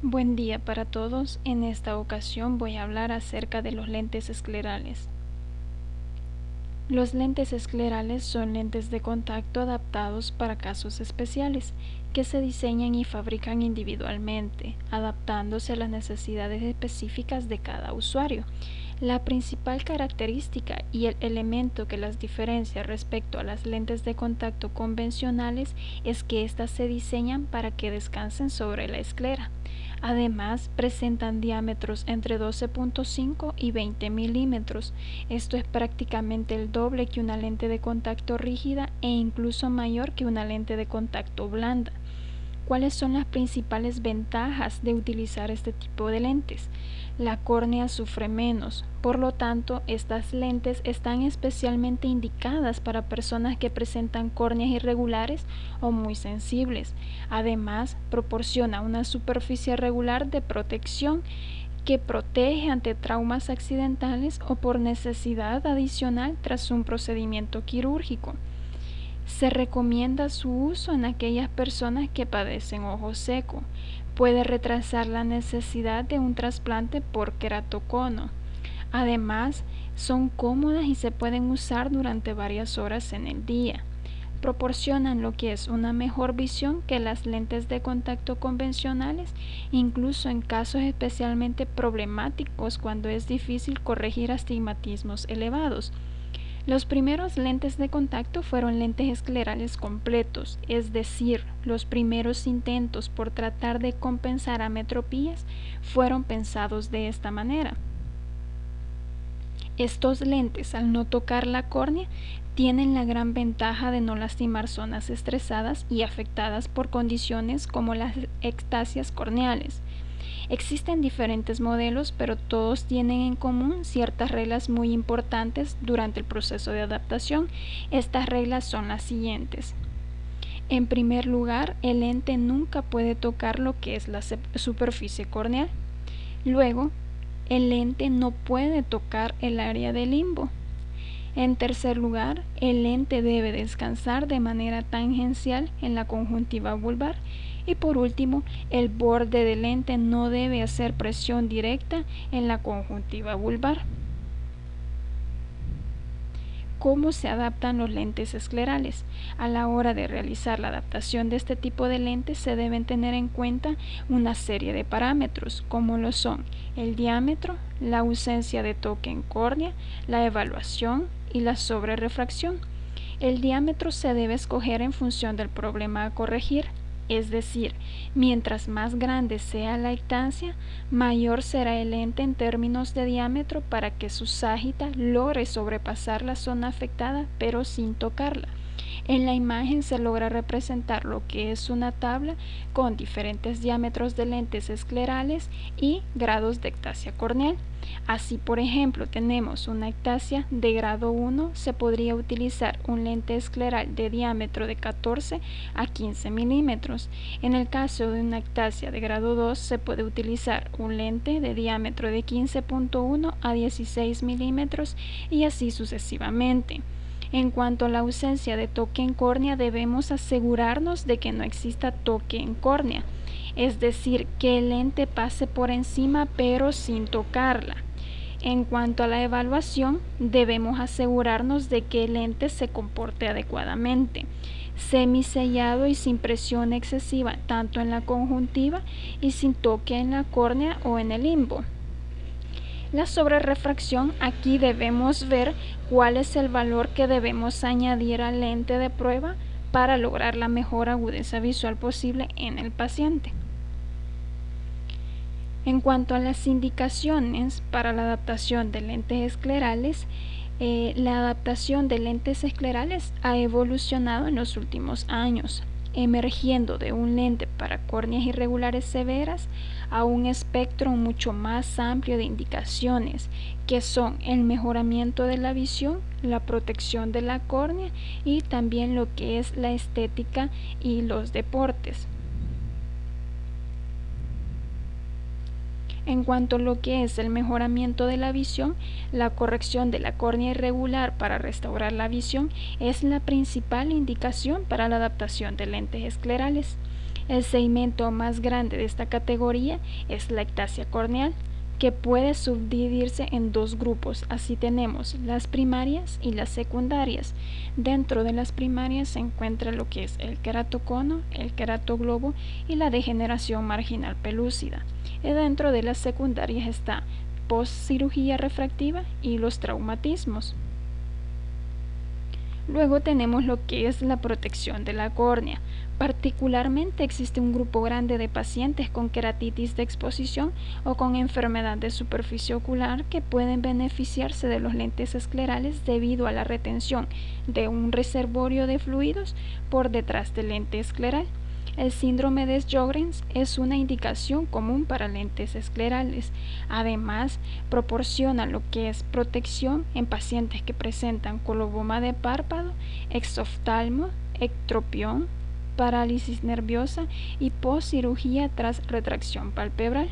Buen día para todos. En esta ocasión voy a hablar acerca de los lentes esclerales. Los lentes esclerales son lentes de contacto adaptados para casos especiales, que se diseñan y fabrican individualmente, adaptándose a las necesidades específicas de cada usuario. La principal característica y el elemento que las diferencia respecto a las lentes de contacto convencionales es que éstas se diseñan para que descansen sobre la esclera. Además, presentan diámetros entre 12.5 y 20 milímetros. Esto es prácticamente el doble que una lente de contacto rígida e incluso mayor que una lente de contacto blanda. ¿Cuáles son las principales ventajas de utilizar este tipo de lentes? La córnea sufre menos, por lo tanto, estas lentes están especialmente indicadas para personas que presentan córneas irregulares o muy sensibles. Además, proporciona una superficie regular de protección que protege ante traumas accidentales o por necesidad adicional tras un procedimiento quirúrgico. Se recomienda su uso en aquellas personas que padecen ojo seco. Puede retrasar la necesidad de un trasplante por queratocono. Además, son cómodas y se pueden usar durante varias horas en el día. Proporcionan lo que es una mejor visión que las lentes de contacto convencionales, incluso en casos especialmente problemáticos cuando es difícil corregir astigmatismos elevados. Los primeros lentes de contacto fueron lentes esclerales completos, es decir, los primeros intentos por tratar de compensar ametropías fueron pensados de esta manera. Estos lentes, al no tocar la córnea, tienen la gran ventaja de no lastimar zonas estresadas y afectadas por condiciones como las ectasias corneales. Existen diferentes modelos, pero todos tienen en común ciertas reglas muy importantes durante el proceso de adaptación. Estas reglas son las siguientes. En primer lugar, el lente nunca puede tocar lo que es la superficie corneal. Luego, el lente no puede tocar el área del limbo. En tercer lugar, el lente debe descansar de manera tangencial en la conjuntiva vulvar. Y por último, el borde del lente no debe hacer presión directa en la conjuntiva vulvar. ¿Cómo se adaptan los lentes esclerales? A la hora de realizar la adaptación de este tipo de lentes se deben tener en cuenta una serie de parámetros, como lo son el diámetro, la ausencia de toque en córnea, la evaluación y la sobrerefracción. El diámetro se debe escoger en función del problema a corregir. Es decir, mientras más grande sea la ectasia, mayor será el lente en términos de diámetro para que su ságita logre sobrepasar la zona afectada pero sin tocarla. En la imagen se logra representar lo que es una tabla con diferentes diámetros de lentes esclerales y grados de ectasia corneal. Así, por ejemplo, tenemos una ectasia de grado 1, se podría utilizar un lente escleral de diámetro de 14 a 15 milímetros. En el caso de una ectasia de grado 2, se puede utilizar un lente de diámetro de 15.1 a 16 milímetros y así sucesivamente. En cuanto a la ausencia de toque en córnea, debemos asegurarnos de que no exista toque en córnea, es decir, que el lente pase por encima pero sin tocarla. En cuanto a la evaluación, debemos asegurarnos de que el lente se comporte adecuadamente, semisellado y sin presión excesiva tanto en la conjuntiva y sin toque en la córnea o en el limbo. La sobrerefracción, aquí debemos ver cuál es el valor que debemos añadir al lente de prueba para lograr la mejor agudeza visual posible en el paciente. En cuanto a las indicaciones para la adaptación de lentes esclerales, la adaptación de lentes esclerales ha evolucionado en los últimos años, emergiendo de un lente para córneas irregulares severas a un espectro mucho más amplio de indicaciones, que son el mejoramiento de la visión, la protección de la córnea y también lo que es la estética y los deportes. En cuanto a lo que es el mejoramiento de la visión, la corrección de la córnea irregular para restaurar la visión es la principal indicación para la adaptación de lentes esclerales. El segmento más grande de esta categoría es la ectasia corneal, que puede subdividirse en dos grupos. Así tenemos las primarias y las secundarias. Dentro de las primarias se encuentra lo que es el queratocono, el queratoglobo y la degeneración marginal pelúcida. Y dentro de las secundarias está postcirugía refractiva y los traumatismos. Luego tenemos lo que es la protección de la córnea. Particularmente existe un grupo grande de pacientes con queratitis de exposición o con enfermedad de superficie ocular que pueden beneficiarse de los lentes esclerales debido a la retención de un reservorio de fluidos por detrás del lente escleral. El síndrome de Sjögren's es una indicación común para lentes esclerales. Además, proporciona lo que es protección en pacientes que presentan coloboma de párpado, exoftalmo, ectropión, parálisis nerviosa y postcirugía tras retracción palpebral.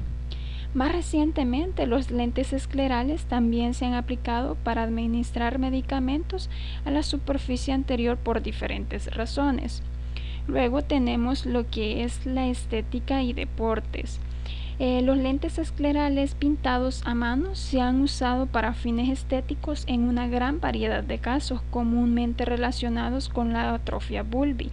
Más recientemente, los lentes esclerales también se han aplicado para administrar medicamentos a la superficie anterior por diferentes razones. Luego tenemos lo que es la estética y deportes. Los lentes esclerales pintados a mano se han usado para fines estéticos en una gran variedad de casos comúnmente relacionados con la atrofia bulbi.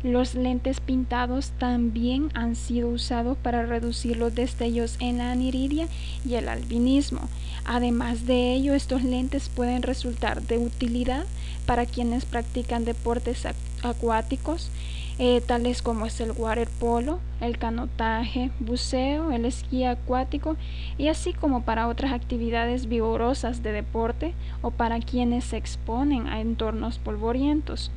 Los lentes pintados también han sido usados para reducir los destellos en la aniridia y el albinismo. Además de ello, estos lentes pueden resultar de utilidad para quienes practican deportes acuáticos, tales como es el waterpolo, el canotaje, buceo, el esquí acuático y así como para otras actividades vigorosas de deporte o para quienes se exponen a entornos polvorientos.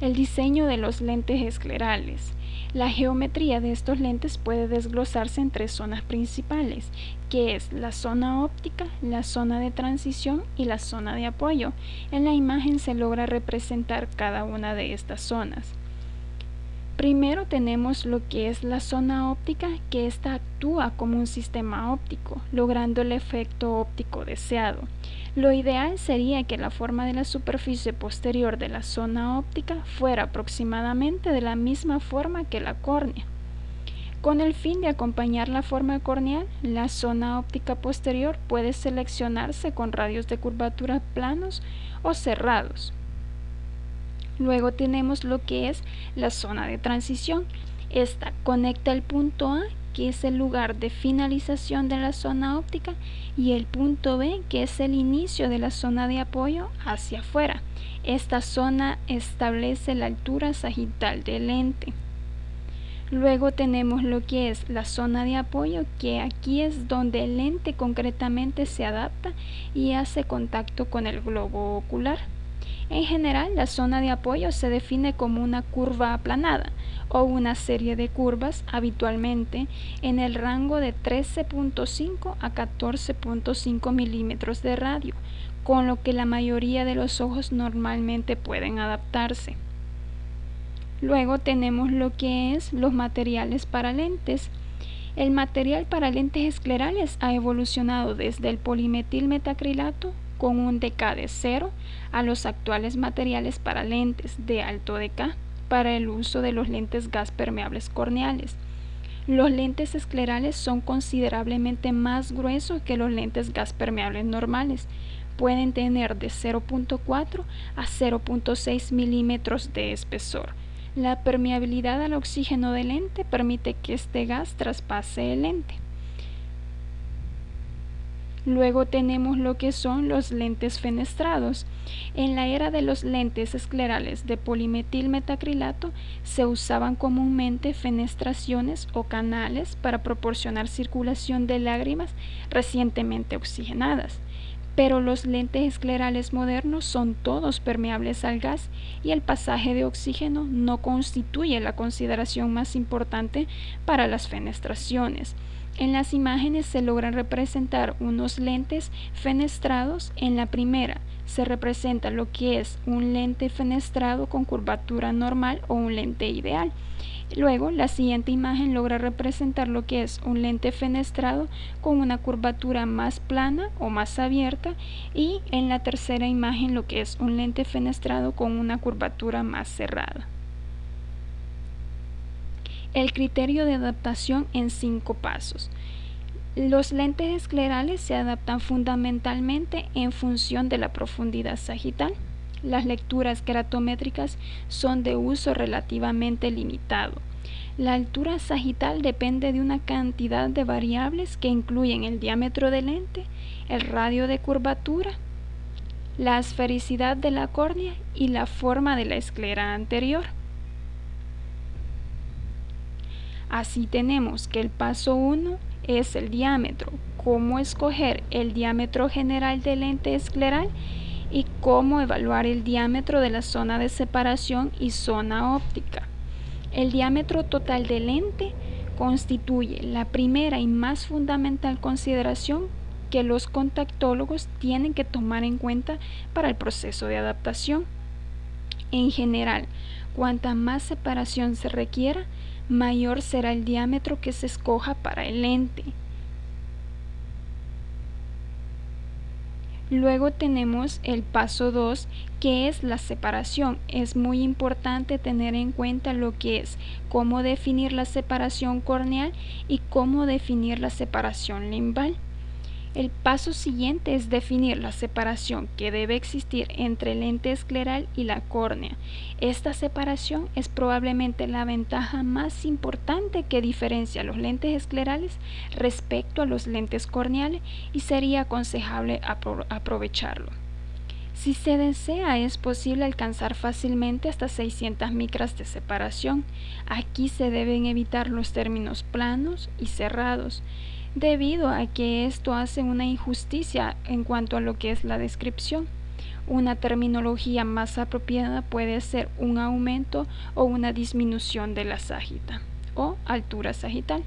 El diseño de los lentes esclerales. La geometría de estos lentes puede desglosarse en tres zonas principales, que es la zona óptica, la zona de transición y la zona de apoyo. En la imagen se logra representar cada una de estas zonas. Primero tenemos lo que es la zona óptica, que ésta actúa como un sistema óptico, logrando el efecto óptico deseado. Lo ideal sería que la forma de la superficie posterior de la zona óptica fuera aproximadamente de la misma forma que la córnea. Con el fin de acompañar la forma corneal, la zona óptica posterior puede seleccionarse con radios de curvatura planos o cerrados. Luego tenemos lo que es la zona de transición. Esta conecta el punto A, que es el lugar de finalización de la zona óptica, y el punto B, que es el inicio de la zona de apoyo, hacia afuera. Esta zona establece la altura sagital del lente. Luego tenemos lo que es la zona de apoyo, que aquí es donde el lente concretamente se adapta y hace contacto con el globo ocular. En general, la zona de apoyo se define como una curva aplanada o una serie de curvas, habitualmente en el rango de 13.5 a 14.5 milímetros de radio, con lo que la mayoría de los ojos normalmente pueden adaptarse. Luego tenemos lo que es los materiales para lentes. El material para lentes esclerales ha evolucionado desde el polimetilmetacrilato con un dK de 0 a los actuales materiales para lentes de alto dK para el uso de los lentes gas permeables corneales. Los lentes esclerales son considerablemente más gruesos que los lentes gas permeables normales. Pueden tener de 0.4 a 0.6 milímetros de espesor. La permeabilidad al oxígeno del lente permite que este gas traspase el lente. Luego tenemos lo que son los lentes fenestrados. En la era de los lentes esclerales de polimetilmetacrilato se usaban comúnmente fenestraciones o canales para proporcionar circulación de lágrimas recientemente oxigenadas. Pero los lentes esclerales modernos son todos permeables al gas y el pasaje de oxígeno no constituye la consideración más importante para las fenestraciones. En las imágenes se logran representar unos lentes fenestrados. En la primera se representa lo que es un lente fenestrado con curvatura normal o un lente ideal. Luego, la siguiente imagen logra representar lo que es un lente fenestrado con una curvatura más plana o más abierta, y en la tercera imagen lo que es un lente fenestrado con una curvatura más cerrada. El criterio de adaptación en 5 pasos. Los lentes esclerales se adaptan fundamentalmente en función de la profundidad sagital. Las lecturas keratométricas son de uso relativamente limitado. La altura sagital depende de una cantidad de variables que incluyen el diámetro del lente, el radio de curvatura, la esfericidad de la córnea y la forma de la esclera anterior. Así tenemos que el paso 1 es el diámetro, cómo escoger el diámetro general del lente escleral y cómo evaluar el diámetro de la zona de separación y zona óptica. El diámetro total del lente constituye la primera y más fundamental consideración que los contactólogos tienen que tomar en cuenta para el proceso de adaptación. En general, cuanta más separación se requiera, mayor será el diámetro que se escoja para el lente. Luego tenemos el paso 2, que es la separación. Es muy importante tener en cuenta lo que es cómo definir la separación corneal y cómo definir la separación limbal. El paso siguiente es definir la separación que debe existir entre el lente escleral y la córnea. Esta separación es probablemente la ventaja más importante que diferencia los lentes esclerales respecto a los lentes corneales y sería aconsejable aprovecharlo. Si se desea, es posible alcanzar fácilmente hasta 600 micras de separación. Aquí se deben evitar los términos planos y cerrados, debido a que esto hace una injusticia en cuanto a lo que es la descripción. Una terminología más apropiada puede ser un aumento o una disminución de la ságita o altura sagital.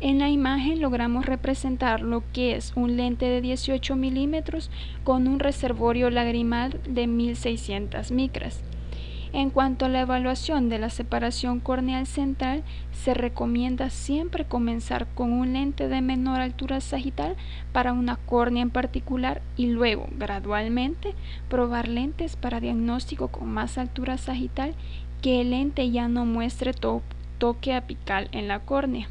En la imagen logramos representar lo que es un lente de 18 milímetros con un reservorio lagrimal de 1600 micras. En cuanto a la evaluación de la separación corneal central, se recomienda siempre comenzar con un lente de menor altura sagital para una córnea en particular y luego, gradualmente, probar lentes para diagnóstico con más altura sagital que el lente ya no muestre toque apical en la córnea.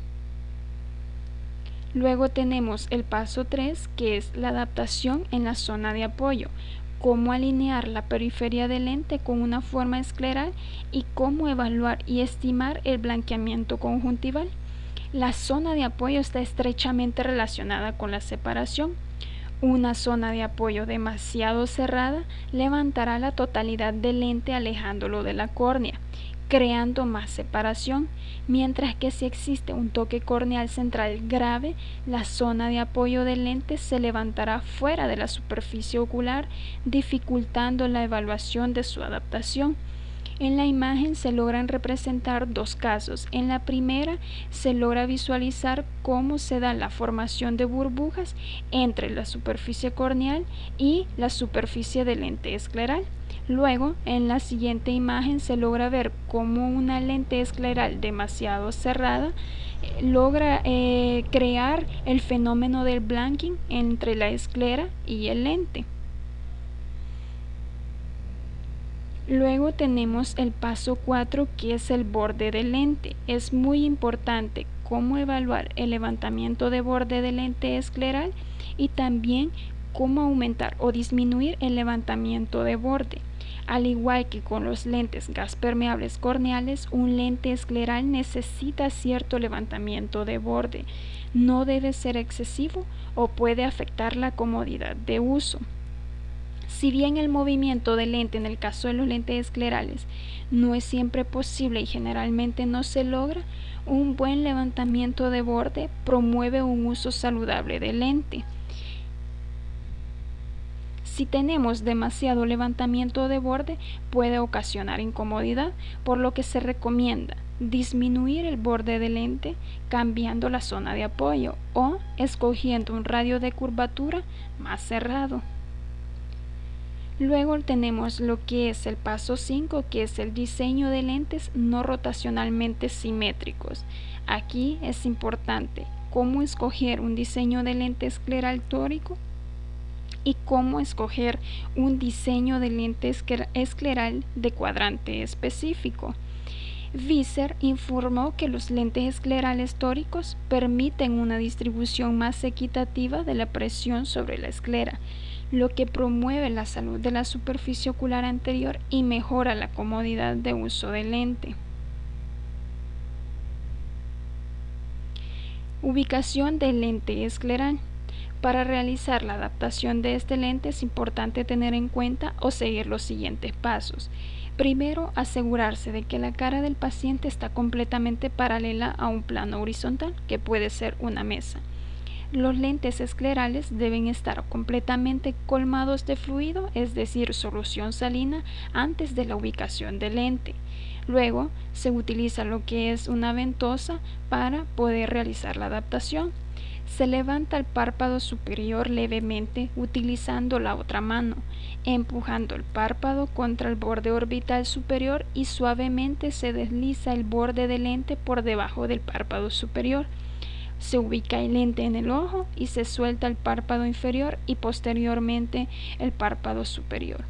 Luego tenemos el paso 3, que es la adaptación en la zona de apoyo. Cómo alinear la periferia del lente con una forma escleral y cómo evaluar y estimar el blanqueamiento conjuntival. La zona de apoyo está estrechamente relacionada con la separación. Una zona de apoyo demasiado cerrada levantará la totalidad del lente alejándolo de la córnea, creando más separación, mientras que si existe un toque corneal central grave, la zona de apoyo del lente se levantará fuera de la superficie ocular, dificultando la evaluación de su adaptación. En la imagen se logran representar dos casos. En la primera se logra visualizar cómo se da la formación de burbujas entre la superficie corneal y la superficie del lente escleral. Luego, en la siguiente imagen se logra ver cómo una lente escleral demasiado cerrada logra crear el fenómeno del blanking entre la esclera y el lente. Luego tenemos el paso 4, que es el borde del lente. Es muy importante cómo evaluar el levantamiento de borde del lente escleral y también cómo aumentar o disminuir el levantamiento de borde. Al igual que con los lentes gas permeables corneales, un lente escleral necesita cierto levantamiento de borde. No debe ser excesivo o puede afectar la comodidad de uso. Si bien el movimiento del lente en el caso de los lentes esclerales no es siempre posible y generalmente no se logra, un buen levantamiento de borde promueve un uso saludable del lente. Si tenemos demasiado levantamiento de borde, puede ocasionar incomodidad, por lo que se recomienda disminuir el borde del lente cambiando la zona de apoyo o escogiendo un radio de curvatura más cerrado. Luego tenemos lo que es el paso 5, que es el diseño de lentes no rotacionalmente simétricos. Aquí es importante cómo escoger un diseño de lente escleral tórico y cómo escoger un diseño de lente escleral de cuadrante específico. Visser informó que los lentes esclerales tóricos permiten una distribución más equitativa de la presión sobre la esclera, lo que promueve la salud de la superficie ocular anterior y mejora la comodidad de uso del lente. Ubicación del lente escleral. Para realizar la adaptación de este lente es importante tener en cuenta o seguir los siguientes pasos. Primero, asegurarse de que la cara del paciente está completamente paralela a un plano horizontal, que puede ser una mesa. Los lentes esclerales deben estar completamente colmados de fluido, es decir, solución salina, antes de la ubicación del lente. Luego, se utiliza lo que es una ventosa para poder realizar la adaptación. Se levanta el párpado superior levemente utilizando la otra mano, empujando el párpado contra el borde orbital superior y suavemente se desliza el borde del lente por debajo del párpado superior. Se ubica el lente en el ojo y se suelta el párpado inferior y posteriormente el párpado superior.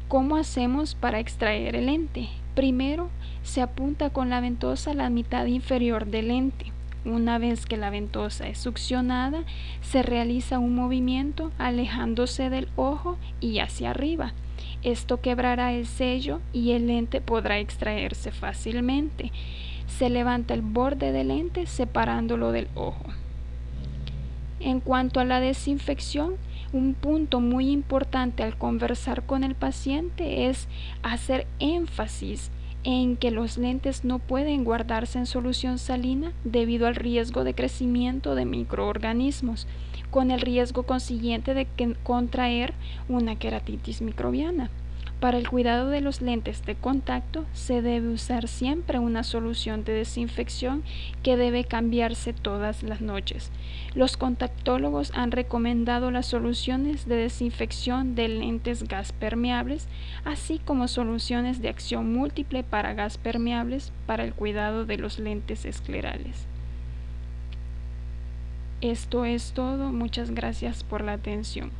¿Cómo hacemos para extraer el lente? Primero, se apunta con la ventosa a la mitad inferior del lente. Una vez que la ventosa es succionada, se realiza un movimiento alejándose del ojo y hacia arriba. Esto quebrará el sello y el lente podrá extraerse fácilmente. Se levanta el borde del lente separándolo del ojo. En cuanto a la desinfección, un punto muy importante al conversar con el paciente es hacer énfasis en que los lentes no pueden guardarse en solución salina debido al riesgo de crecimiento de microorganismos, con el riesgo consiguiente de contraer una queratitis microbiana. Para el cuidado de los lentes de contacto se debe usar siempre una solución de desinfección que debe cambiarse todas las noches. Los contactólogos han recomendado las soluciones de desinfección de lentes gas permeables, así como soluciones de acción múltiple para gas permeables para el cuidado de los lentes esclerales. Esto es todo. Muchas gracias por la atención.